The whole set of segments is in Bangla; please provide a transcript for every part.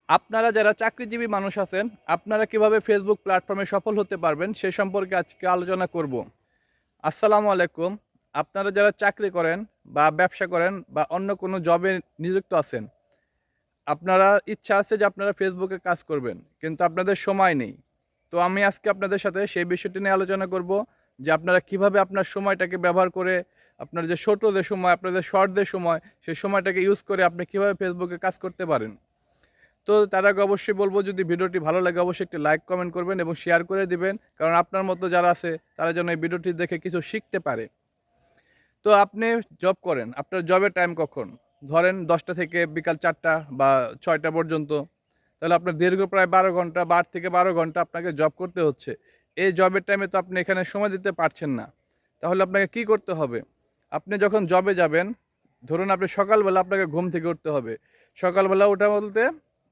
আপনারা যারা চাকরিজীবী মানুষ আছেন, আপনারা কিভাবে ফেসবুক প্ল্যাটফর্মে সফল হতে পারবেন সে সম্পর্কে আজকে আলোচনা করব। আসসালামু আলাইকুম। আপনারা যারা চাকরি করেন বা ব্যবসা করেন বা অন্য কোনো জবে নিযুক্ত আছেন, আপনারা ইচ্ছা আছে যে আপনারা ফেসবুকে কাজ করবেন, কিন্তু আপনাদের সময় নেই। তো আমি আজকে আপনাদের সাথে সেই বিষয়টি নিয়ে আলোচনা করব যে আপনারা কিভাবে আপনার সময়টাকে ব্যবহার করে আপনার যে ছোট যে সময়, আপনাদের শর্ট যে সময়, সেই সময়টাকে ইউজ করে আপনি কিভাবে ফেসবুকে কাজ করতে পারেন। তো তার আগে অবশ্যই বলবো, যদি ভিডিওটি ভালো লাগে অবশ্যই একটি লাইক কমেন্ট করবেন এবং শেয়ার করে দিবেন, কারণ আপনার মতো যারা আছে তারা যেন এই ভিডিওটি দেখে কিছু শিখতে পারে। তো আপনি জব করেন, আপনার জবের টাইম কখন? ধরেন 10টা থেকে বিকাল 4টা বা 6টা পর্যন্ত। তাহলে আপনার দীর্ঘ প্রায় 12 ঘন্টা বা 8 থেকে 12 ঘন্টা আপনাকে জব করতে হচ্ছে। এই জবের টাইমে তো আপনি এখানে সময় দিতে পারছেন না। তাহলে আপনাকে কি করতে হবে? আপনি যখন জবে যাবেন, ধরুন আপনি সকালবেলা আপনাকে ঘুম থেকে উঠতে হবে। সকালবেলা ওঠা বলতে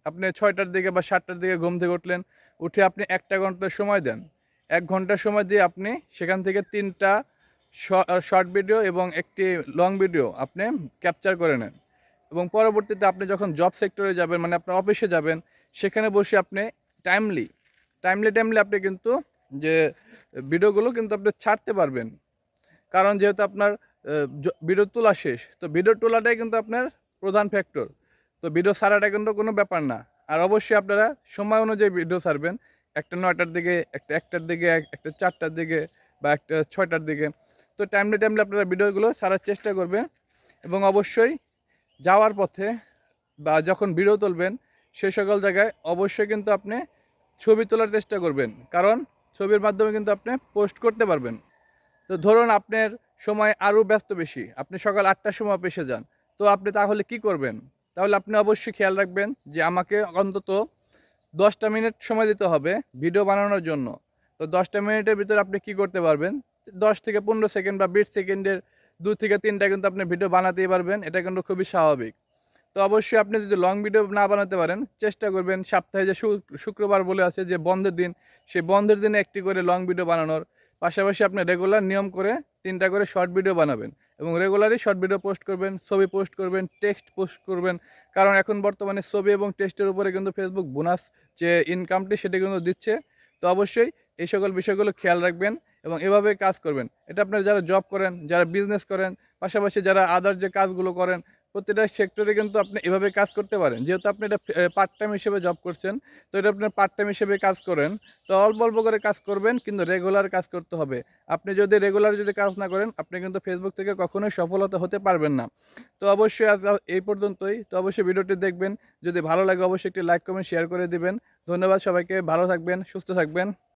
আপনি 6টার দিকে বা 7টার দিকে ঘুম থেকে উঠলেন। উঠে আপনি 1টা ঘন্টা সময় দেন। 1 ঘন্টা সময় দিয়ে আপনি সেখান থেকে 3টা শর্ট ভিডিও এবং একটি লং ভিডিও আপনি ক্যাপচার করে নেন। এবং পরবর্তীতে আপনি যখন জব সেক্টরে যাবেন, মানে আপনার অফিসে যাবেন, সেখানে বসে আপনি টাইমলি টাইমলি আপনি কিন্তু যে ভিডিওগুলো কিন্তু আপনি ছাড়তে পারবেন। কারণ যেহেতু আপনার ভিডিও তোলা শেষ, তো ভিডিও তোলাটাই কিন্তু আপনার প্রধান ফ্যাক্টর। তো ভিডিও ছাড়াটা কিন্তু কোনো ব্যাপার না। আর অবশ্যই আপনারা সময় অনুযায়ী ভিডিও ছাড়বেন। একটা 9টার দিকে, একটা 1টার দিকে, একটা 4টার দিকে বা একটা 6টার দিকে। তো টাইমলি আপনারা ভিডিওগুলো ছাড়ার চেষ্টা করবেন। এবং অবশ্যই যাওয়ার পথে বা যখন ভিডিও তুলবেন, সে সকল জায়গায় অবশ্যই কিন্তু আপনি ছবি তোলার চেষ্টা করবেন। কারণ ছবির মাধ্যমে কিন্তু আপনি পোস্ট করতে পারবেন। তো ধরুন আপনার সময় আরও ব্যস্ত বেশি, আপনি সকাল 8টার সময় অফিসে যান। তো আপনি তাহলে কি করবেন? তাহলে আপনি অবশ্যই খেয়াল রাখবেন যে আমাকে অন্তত 10টা মিনিট সময় দিতে হবে ভিডিও বানানোর জন্য। তো 10টা মিনিটের ভিতরে আপনি কি করতে পারবেন? 10 থেকে 15 সেকেন্ড বা 20 সেকেন্ডের 2 থেকে 3টা কিন্তু আপনি ভিডিও বানাতেই পারবেন। এটা কিন্তু খুবই স্বাভাবিক। তো অবশ্যই আপনি যদি লং ভিডিও না বানাতে পারেন, চেষ্টা করবেন সপ্তাহে যে শুক্রবার বলে আছে যে বন্ধের দিন, সেই বন্ধের দিনে একটি করে লং ভিডিও বানানোর। পাশাপাশি আপনি রেগুলার নিয়ম করে 3টা করে শর্ট ভিডিও বানাবেন এবং রেগুলারই শর্ট ভিডিও পোস্ট করবেন, ছবি পোস্ট করবেন, টেক্সট পোস্ট করবেন। কারণ এখন বর্তমানে ছবি এবং টেক্সটের উপরে কিন্তু ফেসবুক বোনাস যে ইনকামটি সেটা কিন্তু দিচ্ছে। তো অবশ্যই এই সকল বিষয়গুলো খেয়াল রাখবেন এবং এভাবে কাজ করবেন। এটা আপনারা যারা জব করেন, যারা বিজনেস করেন, পাশাপাশি যারা আদার যে কাজগুলো করেন, প্রতিটা সেক্টরে কিন্তু আপনি এভাবে কাজ করতে পারেন। যেহেতু আপনি এটা পার্ট টাইম হিসেবে জব করছেন, তো এটা আপনার পার্ট টাইম হিসেবে কাজ করেন। তো অল্প করে কাজ করবেন, কিন্তু রেগুলার কাজ করতে হবে। আপনি যদি রেগুলার কাজ না করেন, আপনি কিন্তু ফেসবুক থেকে কখনোই সফলতা হতে পারবেন না। তো অবশ্যই আজ এই পর্যন্তই। তো অবশ্যই ভিডিওটি দেখবেন। যদি ভালো লাগে অবশ্যই একটি লাইক, কমেন্ট, শেয়ার করে দিবেন। ধন্যবাদ সবাইকে। ভালো থাকবেন, সুস্থ থাকবেন।